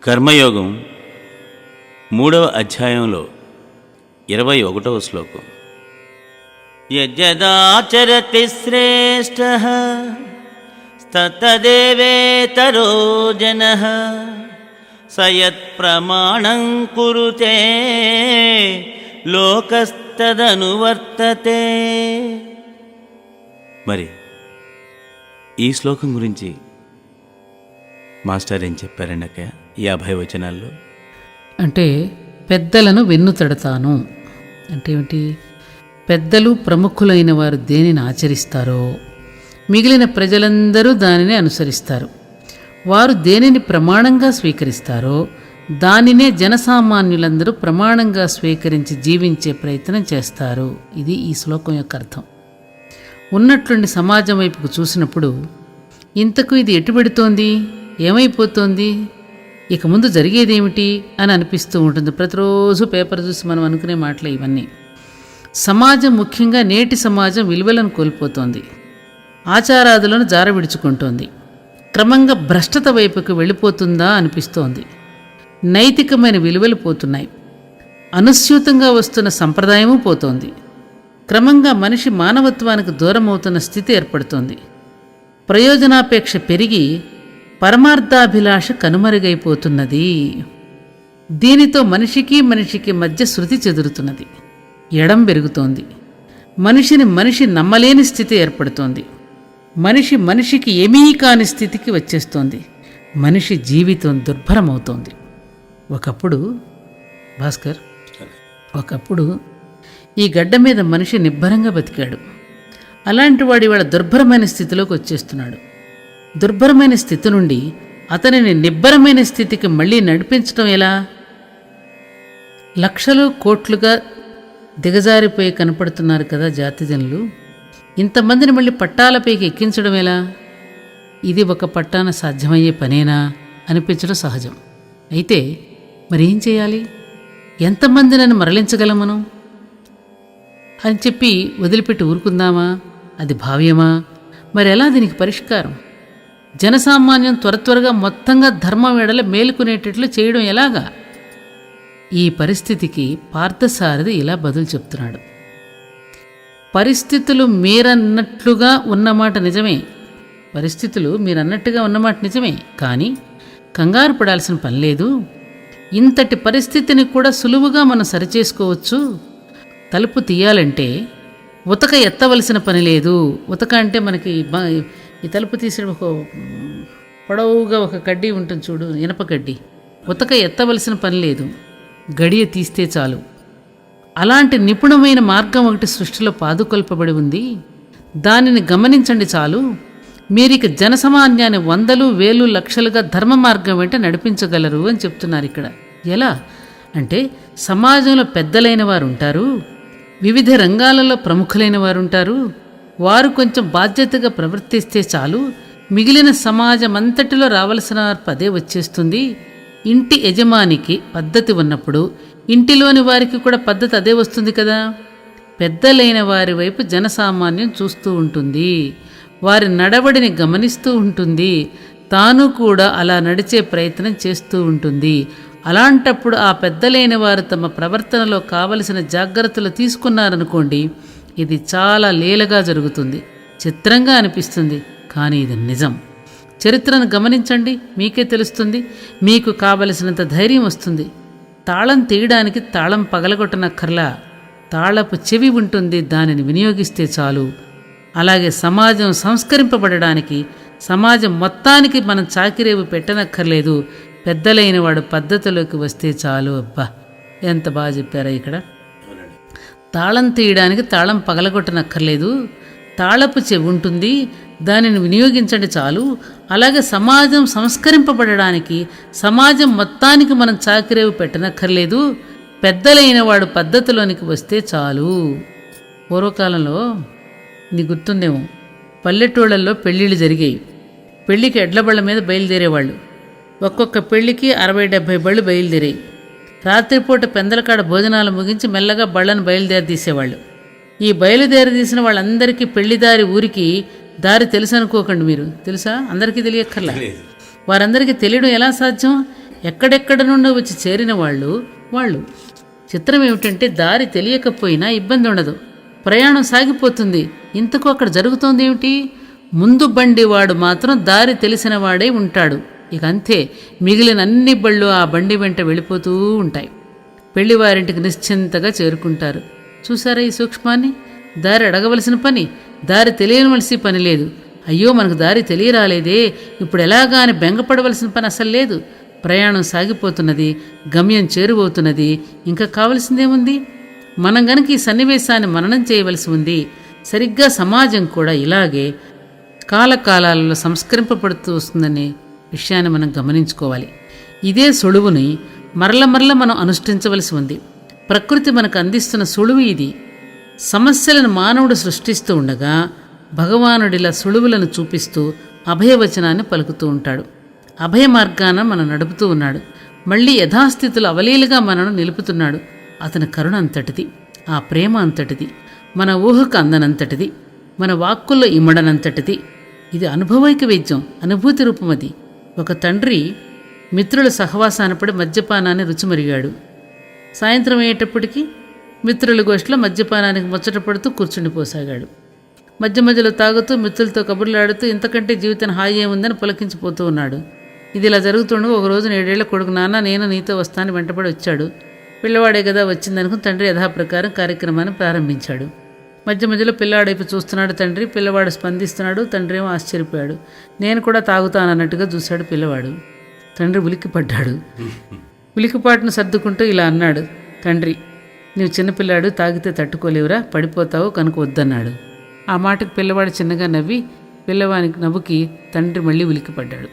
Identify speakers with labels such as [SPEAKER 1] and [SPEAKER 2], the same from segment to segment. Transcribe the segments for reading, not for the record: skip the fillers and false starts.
[SPEAKER 1] కర్మయోగం 3వ అధ్యాయంలో 21వ శ్లోకం. యజ్జదాచరతి శ్రేష్ఠః తత్తదేవేతరో జనః సయత్ ప్రమాణం కురుతే లోకస్తదనువర్తతే. మరి ఈ శ్లోకం గురించి మాస్టర్ ఏం చెప్పారండి అక్క 50 వచనాల్లో?
[SPEAKER 2] అంటే పెద్దలను వెన్నుతడతాను అంటే ఏమిటి? పెద్దలు ప్రముఖులైన వారు దేనిని ఆచరిస్తారో మిగిలిన ప్రజలందరూ దానిని అనుసరిస్తారు. వారు దేనిని ప్రమాణంగా స్వీకరిస్తారో దానినే జనసామాన్యులందరూ ప్రమాణంగా స్వీకరించి జీవించే ప్రయత్నం చేస్తారు. ఇది ఈ శ్లోకం యొక్క అర్థం. ఉన్నట్లుండి సమాజం వైపుకు చూసినప్పుడు ఇంతకు ఇది ఎటుబెడుతోంది, ఏమైపోతోంది, ఇక ముందు జరిగేదేమిటి అని అనిపిస్తూ ఉంటుంది. ప్రతిరోజు పేపర్ చూసి మనం అనుకునే మాటలే ఇవన్నీ. సమాజం, ముఖ్యంగా నేటి సమాజం విలువలను కోల్పోతోంది, ఆచారాదులను జారవిడుచుకుంటోంది, క్రమంగా భ్రష్టత వైపుకు వెళ్ళిపోతుందా అనిపిస్తోంది. నైతికమైన విలువలు పోతున్నాయి, అనుస్యూతంగా వస్తున్న సంప్రదాయము పోతోంది. క్రమంగా మనిషి మానవత్వానికి దూరం అవుతున్న స్థితి ఏర్పడుతోంది. ప్రయోజనాపేక్ష పెరిగి పరమార్థాభిలాష కనుమరుగైపోతున్నది. దీనితో మనిషికి మధ్య శృతి చెదురుతున్నది, ఎడం పెరుగుతోంది. మనిషి నమ్మలేని స్థితి ఏర్పడుతోంది. మనిషికి ఏమీ కాని స్థితికి వచ్చేస్తోంది. మనిషి జీవితం దుర్భరమవుతోంది. ఒకప్పుడు భాస్కర్, ఈ గడ్డ మీద మనిషి నిబ్బరంగా బతికాడు. అలాంటి వాడు ఇవాళ దుర్భరమైన స్థితిలోకి వచ్చేస్తున్నాడు. దుర్భరమైన స్థితి నుండి అతనిని నిబ్బరమైన స్థితికి మళ్ళీ నడిపించడం ఎలా? లక్షలు కోట్లుగా దిగజారిపోయి కనపడుతున్నారు కదా జాతిజనులు. ఇంతమందిని మళ్ళీ పట్టాలపైకి ఎక్కించడం ఎలా? ఇది ఒక పట్టాన సాధ్యమయ్యే పనేనా అనిపించడం సహజం. అయితే మరేం చేయాలి? ఎంతమందినని మరలించగలమను అని చెప్పి వదిలిపెట్టి ఊరుకుందామా? అది భావ్యమా? మరి ఎలా దీనికి పరిష్కారం? జనసామాన్యం త్వరగా మొత్తంగా ధర్మం ఎడల మేలుకునేటట్లు చేయడం ఎలాగా? ఈ పరిస్థితికి పార్థసారథి ఇలా బదులు చెప్తున్నాడు. పరిస్థితులు మీరన్నట్టుగా ఉన్నమాట నిజమే, కానీ కంగారు పడాల్సిన పని లేదు. ఇంతటి పరిస్థితిని కూడా సులువుగా మనం సరిచేసుకోవచ్చు. తలుపు తీయాలంటే ఉతక ఎత్తవలసిన పని లేదు. ఉతక అంటే మనకి ఈ తలుపు తీసిన ఒక పొడవుగా ఒక కడ్డీ ఉంటుంది చూడు, ఇనప కడ్డీ. ఉతక ఎత్తవలసిన పని లేదు, గడియ తీస్తే చాలు. అలాంటి నిపుణమైన మార్గం ఒకటి సృష్టిలో పాదుకొల్పబడి ఉంది. దానిని గమనించండి చాలు. మీరిక జనసామాన్యాన్ని వందలు వేలు లక్షలుగా ధర్మ మార్గం వెంట నడిపించగలరు అని చెప్తున్నారు ఇక్కడ. ఎలా అంటే, సమాజంలో పెద్దలైన వారు ఉంటారు, వివిధ రంగాలలో ప్రముఖులైన వారు ఉంటారు. వారు కొంచెం బాధ్యతగా ప్రవర్తిస్తే చాలు, మిగిలిన సమాజం అంతటిలో రావలసిన పదే వచ్చేస్తుంది. ఇంటి యజమానికి పద్ధతి ఉన్నప్పుడు ఇంటిలోని వారికి కూడా పద్ధతి అదే వస్తుంది కదా. పెద్దలైన వారి వైపు జనసామాన్యం చూస్తూ ఉంటుంది, వారి నడవడిని గమనిస్తూ ఉంటుంది, తాను కూడా అలా నడిచే ప్రయత్నం చేస్తూ ఉంటుంది. అలాంటప్పుడు ఆ పెద్దలైన వారు తమ ప్రవర్తనలో కావలసిన జాగ్రత్తలు తీసుకున్నారనుకోండి, ఇది చాలా లీలగా జరుగుతుంది. చిత్రంగా అనిపిస్తుంది, కానీ ఇది నిజం. చరిత్రను గమనించండి, మీకే తెలుస్తుంది. మీకు కావలసినంత ధైర్యం వస్తుంది. తాళం తీయడానికి తాళం పగలగొట్టనక్కర్లా, తాళపు చెవి ఉంటుంది, దానిని వినియోగిస్తే చాలు. అలాగే సమాజం సంస్కరింపబడడానికి, సమాజం మొత్తానికి మనం చాకిరేవు పెట్టనక్కర్లేదు. పెద్దలైన వాడు పద్ధతిలోకి వస్తే చాలు. అబ్బా, ఎంత బాగా చెప్పారా ఇక్కడ. తాళం తీయడానికి తాళం పగలగొట్టనక్కర్లేదు, తాళపు చెవి ఉంటుంది, దానిని వినియోగించండి చాలు. అలాగే సమాజం సంస్కరింపబడడానికి, సమాజం మొత్తానికి మనం చాకిరేవు పెట్టనక్కర్లేదు, పెద్దలైన వాడు పద్ధతిలోనికి వస్తే చాలు. పూర్వకాలంలో నీ గుర్తుందేమో, పల్లెటూళ్ళల్లో పెళ్ళిళ్ళు జరిగాయి. పెళ్ళికి ఎడ్లబళ్ళ మీద బయలుదేరేవాళ్ళు. ఒక్కొక్క పెళ్ళికి 60-70 బళ్ళు బయలుదేరాయి. రాత్రిపూట పెందలకాడ భోజనాలు ముగించి మెల్లగా బళ్ళను బయలుదేరదీసేవాళ్ళు. ఈ బయలుదేరదీసిన వాళ్ళందరికీ పెళ్లిదారి ఊరికి దారి తెలుసు అనుకోకండి. మీరు తెలుసా? అందరికీ తెలియక్కర్లా. వారందరికీ తెలియడం ఎలా సాధ్యం? ఎక్కడెక్కడ నుండో వచ్చి చేరిన వాళ్ళు చిత్రం ఏమిటంటే దారి తెలియకపోయినా ఇబ్బంది ఉండదు, ప్రయాణం సాగిపోతుంది. ఇంతకు అక్కడ జరుగుతోంది ఏమిటి? ముందు బండి వాడు మాత్రం దారి తెలిసిన వాడే ఉంటాడు. ఇక అంతే, మిగిలిన అన్ని బళ్ళు ఆ బండి వెంట వెళ్ళిపోతూ ఉంటాయి. పెళ్లివారింటికి నిశ్చింతగా చేరుకుంటారు. చూసారా ఈ సూక్ష్మాన్ని? దారి అడగవలసిన పని, దారి తెలియవలసిన పని లేదు. అయ్యో మనకు దారి తెలియరాలేదే, ఇప్పుడు ఎలాగా అని బెంగపడవలసిన పని అసలు లేదు. ప్రయాణం సాగిపోతున్నది, గమ్యం చేరువవుతున్నది. ఇంకా కావలసిందేముంది? మనం గనక ఈ సన్నివేశాన్ని మననం చేయవలసి ఉంది. సరిగ్గా సమాజం కూడా ఇలాగే కాలకాలాలలో సంస్కరింపబడుతూ వస్తుందనే విషయాన్ని మనం గమనించుకోవాలి. ఇదే సులువుని మరల మనం అనుష్ఠించవలసి ఉంది. ప్రకృతి మనకు అందిస్తున్న సులువు ఇది. సమస్యలను మానవుడు సృష్టిస్తూ ఉండగా భగవానుడిలా సులువులను చూపిస్తూ అభయవచనాన్ని పలుకుతూ ఉంటాడు. అభయ మార్గాన మనం నడుపుతూ ఉన్నాడు. మళ్ళీ యథాస్థితులు అవలీలుగా మనను నిలుపుతున్నాడు. అతని కరుణ అంతటిది, ఆ ప్రేమ అంతటిది, మన ఊహకు అందనంతటిది, మన వాక్కుల్లో ఇమ్మడనంతటిది. ఇది అనుభవైక వైద్యం, అనుభూతి రూపమది. ఒక తండ్రి మిత్రుల సహవాసాన పడి మద్యపానాన్ని రుచిమరిగాడు. సాయంత్రం అయ్యేటప్పటికీ మిత్రుల గోష్ఠిలో మద్యపానానికి ముచ్చటపడుతూ కూర్చుండిపోసాగాడు. మధ్య మధ్యలో తాగుతూ మిత్రులతో కబుర్లాడుతూ ఇంతకంటే జీవితం హాయి ఏముందని పులకించిపోతూ ఉన్నాడు. ఇది ఇలా జరుగుతుండగా ఒకరోజు 7 ఏళ్ల కొడుకు, నాన్న నేను నీతో వస్తాను వెంటబడి వచ్చాడు. పిల్లవాడే కదా వచ్చిందనుకుని తండ్రి యథాప్రకారం కార్యక్రమాన్ని ప్రారంభించాడు. మధ్య మధ్యలో పిల్లవాడైపు చూస్తున్నాడు తండ్రి. పిల్లవాడు స్పందిస్తున్నాడు. తండ్రి ఏమో ఆశ్చర్యపోయాడు. నేను కూడా తాగుతానన్నట్టుగా చూశాడు పిల్లవాడు. తండ్రి ఉలిక్కిపడ్డాడు. ఉలికిపాటును సర్దుకుంటూ ఇలా అన్నాడు తండ్రి, నీవు చిన్నపిల్లాడు, తాగితే తట్టుకోలేవురా, పడిపోతావు కనుక వద్దన్నాడు. ఆ మాటకు పిల్లవాడు చిన్నగా నవ్వి, పిల్లవానికి నవ్వుకి తండ్రి మళ్ళీ ఉలిక్కిపడ్డాడు.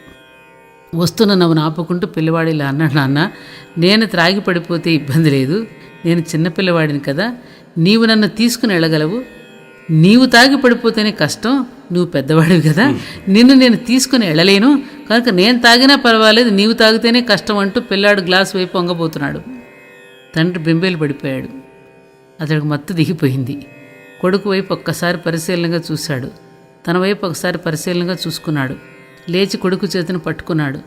[SPEAKER 2] వస్తున్న నవ్వును ఆపుకుంటూ పిల్లవాడు ఇలా అన్నాడు, నాన్న నేను త్రాగి పడిపోతే ఇబ్బంది లేదు, నేను చిన్నపిల్లవాడిని కదా, నీవు నన్ను తీసుకుని వెళ్ళగలవు. నీవు తాగి పడిపోతేనే కష్టం, నువ్వు పెద్దవాడివి కదా, నిన్ను నేను తీసుకుని వెళ్ళలేను, కనుక నేను తాగినా పర్వాలేదు, నీవు తాగితేనే కష్టం అంటూ పిల్లాడు గ్లాస్ వైపు వంగబోతున్నాడు. తండ్రి బెంబేలు పడిపోయాడు. అతడికి మత్తు దిగిపోయింది. కొడుకు వైపు ఒక్కసారి పరిశీలనగా చూశాడు. తన వైపు ఒకసారి పరిశీలనగా చూసుకున్నాడు. లేచి కొడుకు చేతిని పట్టుకున్నాడు.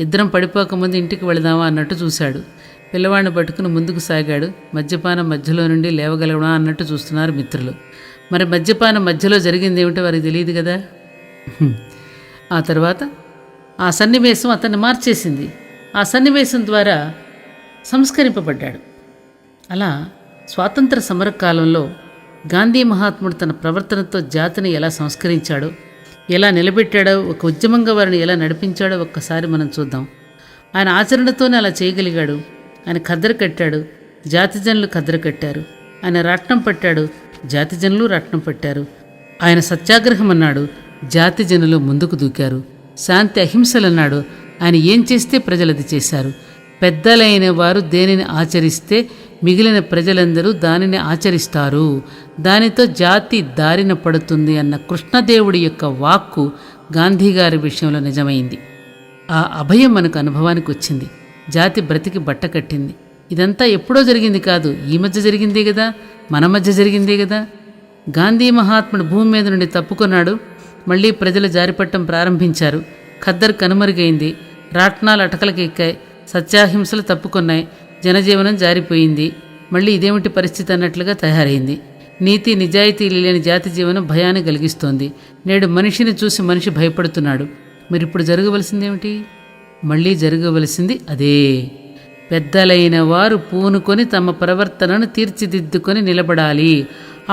[SPEAKER 2] ఇద్దరం పడిపోకముందు ఇంటికి వెళదామా అన్నట్టు చూశాడు. పిల్లవాడిని పట్టుకుని ముందుకు సాగాడు. మద్యపానం మధ్యలో నుండి లేవగలవడా అన్నట్టు చూస్తున్నారు మిత్రులు. మరి మద్యపానం మధ్యలో జరిగింది ఏమిటో వారికి తెలియదు కదా. ఆ తర్వాత ఆ సన్నివేశం అతన్ని మార్చేసింది. ఆ సన్నివేశం ద్వారా సంస్కరింపబడ్డాడు. అలా స్వాతంత్ర సమరకాలంలో గాంధీ మహాత్ముడు తన ప్రవర్తనతో జాతిని ఎలా సంస్కరించాడో, ఎలా నిలబెట్టాడో, ఒక ఉద్యమంగా వారిని ఎలా నడిపించాడో ఒక్కసారి మనం చూద్దాం. ఆయన ఆచరణతోనే అలా చేయగలిగాడు. ఆయన ఖద్దరు కట్టాడు, జాతి జనులు ఖద్దరు కట్టారు. ఆయన రత్నం పట్టాడు, జాతి జనులు రత్నం పట్టారు. ఆయన సత్యాగ్రహం అన్నాడు, జాతి జనులు ముందుకు దూకారు. శాంతి అహింసలన్నాడు, ఆయన ఏం చేస్తే ప్రజలది చేశారు. పెద్దలైన వారు దేనిని ఆచరిస్తే మిగిలిన ప్రజలందరూ దానిని ఆచరిస్తారు. దానితో జాతి దారిన పడుతుంది అన్న కృష్ణదేవుడి యొక్క వాక్కు గాంధీగారి విషయంలో నిజమైంది. ఆ అభయం మనకు అనుభవానికి వచ్చింది. జాతి బ్రతికి బట్ట కట్టింది. ఇదంతా ఎప్పుడో జరిగింది కాదు, ఈ మధ్య జరిగిందే కదా, మన మధ్య జరిగిందే కదా. గాంధీ మహాత్ముడు భూమి మీద నుండి తప్పుకున్నాడు. మళ్ళీ ప్రజలు జారిపట్టం ప్రారంభించారు. ఖద్దరు కనుమరుగైంది. రాట్నాలు అటకలకి ఎక్కాయి. సత్యాహింసలు తప్పుకున్నాయి. జనజీవనం జారిపోయింది. మళ్ళీ ఇదేమిటి పరిస్థితి అన్నట్లుగా తయారైంది. నీతి నిజాయితీలు లేని జాతి జీవనం భయాన్ని కలిగిస్తోంది. నేడు మనిషిని చూసి మనిషి భయపడుతున్నాడు. మరి ఇప్పుడు జరగవలసిందేమిటి? మళ్ళీ జరగవలసింది అదే. పెద్దలైన వారు పూనుకొని తమ ప్రవర్తనను తీర్చిదిద్దుకొని నిలబడాలి.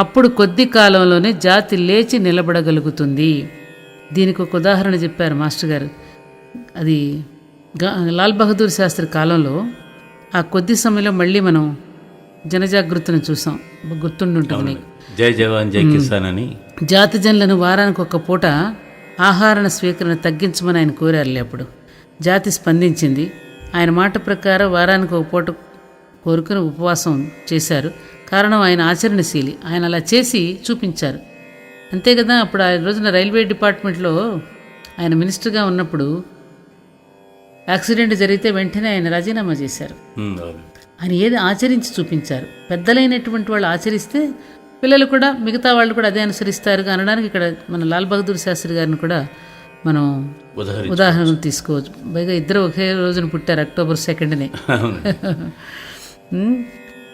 [SPEAKER 2] అప్పుడు కొద్ది కాలంలోనే జాతి లేచి నిలబడగలుగుతుంది. దీనికి ఒక ఉదాహరణ చెప్పారు మాస్టర్ గారు. అది లాల్ బహదూర్ శాస్త్రి కాలంలో ఆ కొద్ది సమయంలో మళ్ళీ మనం జనజాగృతిని చూసాం. గుర్తుండుంటుంది.
[SPEAKER 1] జై జవాన్ జై కిసాన్ అని
[SPEAKER 2] జాతి జనులను వారానికి ఒక పూట ఆహార స్వీకరణ తగ్గించమని ఆయన కోరారులే. అప్పుడు జాతి స్పందించింది. ఆయన మాట ప్రకారం వారానికి ఒక పూట కోరుకుని ఉపవాసం చేశారు. కారణం ఆయన ఆచరణశీలి. ఆయన అలా చేసి చూపించారు. అంతే కదా. అప్పుడు ఆ రోజున రైల్వే డిపార్ట్మెంట్లో ఆయన మినిస్టర్గా ఉన్నప్పుడు యాక్సిడెంట్ జరిగితే వెంటనే ఆయన రాజీనామా చేశారు. ఆయన ఏది ఆచరించి చూపించారు. పెద్దలైనటువంటి వాళ్ళు ఆచరిస్తే పిల్లలు కూడా, మిగతా వాళ్ళు కూడా అదే అనుసరిస్తారు అనడానికి ఇక్కడ మన లాల్ బహదూర్ శాస్త్రి గారిని కూడా మనం
[SPEAKER 1] ఉదాహరణ
[SPEAKER 2] ఉదాహరణ తీసుకోవచ్చు. పైగా ఇద్దరు ఒకే రోజున పుట్టారు, October 2nd.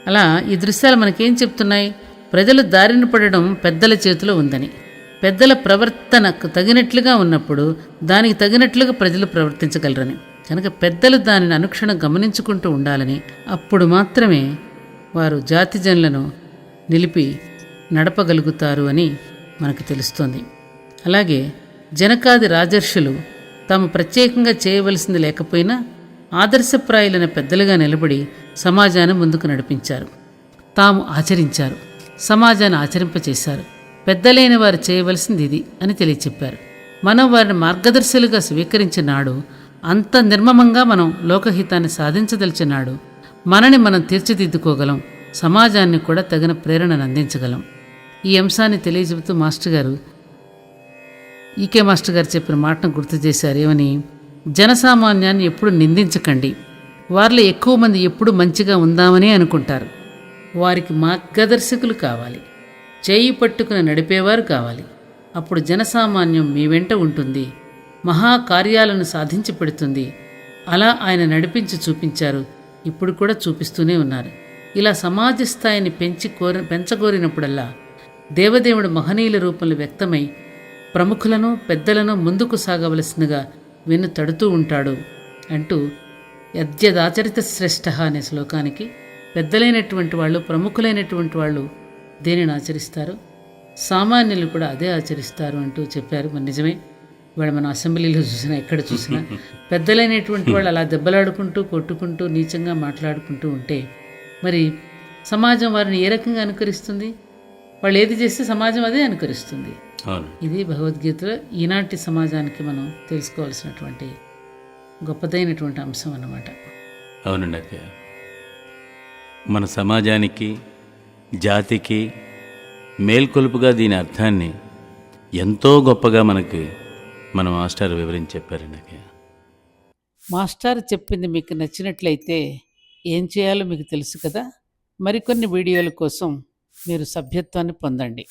[SPEAKER 2] అలా ఈ దృశ్యాలు మనకేం చెప్తున్నాయి? ప్రజలు దారిన పడడం పెద్దల చేతిలో ఉందని, పెద్దల ప్రవర్తనకు తగినట్లుగా ఉన్నప్పుడు దానికి తగినట్లుగా ప్రజలు ప్రవర్తించగలరని, కనుక పెద్దలు దానిని అనుక్షణం గమనించుకుంటూ ఉండాలని, అప్పుడు మాత్రమే వారు జాతి జనులను నిలిపి నడపగలుగుతారు అని మనకు తెలుస్తోంది. అలాగే జనకాది రాజర్షులు తాము ప్రత్యేకంగా చేయవలసింది లేకపోయినా ఆదర్శప్రాయులైన పెద్దలుగా నిలబడి సమాజాన్ని ముందుకు నడిపించారు. తాము ఆచరించారు, సమాజాన్ని ఆచరింపచేశారు. పెద్దలైన వారు చేయవలసింది ఇది అని తెలియచెప్పారు. మనం వారిని మార్గదర్శులుగా స్వీకరించిన నాడు, అంత నిర్మమంగా మనం లోకహితాన్ని సాధించదలిచినాడు మనని మనం తీర్చిదిద్దుకోగలం, సమాజాన్ని కూడా తగిన ప్రేరణను అందించగలం. ఈ అంశాన్ని తెలియజెబుతూ మాస్టర్ గారు, ఈకే మాస్టర్ గారు చెప్పిన మాటను గుర్తు చేశారు. ఏమని? జనసామాన్యాన్ని ఎప్పుడు నిందించకండి. వారిలో ఎక్కువ మంది ఎప్పుడు మంచిగా ఉందామని అనుకుంటారు. వారికి మార్గదర్శకులు కావాలి, చేయి పట్టుకుని నడిపేవారు కావాలి. అప్పుడు జనసామాన్యం మీ వెంట ఉంటుంది, మహాకార్యాలను సాధించి పెడుతుంది. అలా ఆయన నడిపించి చూపించారు, ఇప్పుడు కూడా చూపిస్తూనే ఉన్నారు. ఇలా సమాజ స్థాయిని పెంచగోరినప్పుడల్లా దేవదేవుడు మహనీయుల రూపంలో వ్యక్తమై ప్రముఖులను పెద్దలను ముందుకు సాగవలసిందిగా వెన్ను తడుతూ ఉంటాడు అంటూ యద్యదాచరిత శ్రేష్ఠ అనే శ్లోకానికి పెద్దలైనటువంటి వాళ్ళు, ప్రముఖులైనటువంటి వాళ్ళు దేనిని ఆచరిస్తారు, సామాన్యులు కూడా అదే ఆచరిస్తారు అంటూ చెప్పారు. మరి నిజమే, ఇవాళ మనం అసెంబ్లీలో చూసినా ఎక్కడ చూసినా పెద్దలైనటువంటి వాళ్ళు అలా దెబ్బలాడుకుంటూ కొట్టుకుంటూ నీచంగా మాట్లాడుకుంటూ ఉంటే మరి సమాజం వారిని ఏ రకంగా అనుకరిస్తుంది? వాళ్ళు ఏది చేస్తే సమాజం అదే అనుకరిస్తుంది. ఇది భగవద్గీతలో ఈనాటి సమాజానికి మనం తెలుసుకోవాల్సినటువంటి గొప్పదైనటువంటి అంశం అన్నమాట.
[SPEAKER 1] అవునండి అక్క, మన సమాజానికి జాతికి మేల్కొలుపుగా దీని అర్థాన్ని ఎంతో గొప్పగా మనకి మన మాస్టర్ వివరించి చెప్పారండి అక్క.
[SPEAKER 2] మాస్టర్ చెప్పింది మీకు నచ్చినట్లయితే ఏం చేయాలో మీకు తెలుసు కదా. మరికొన్ని వీడియోల కోసం మీరు సభ్యత్వాన్ని పొందండి.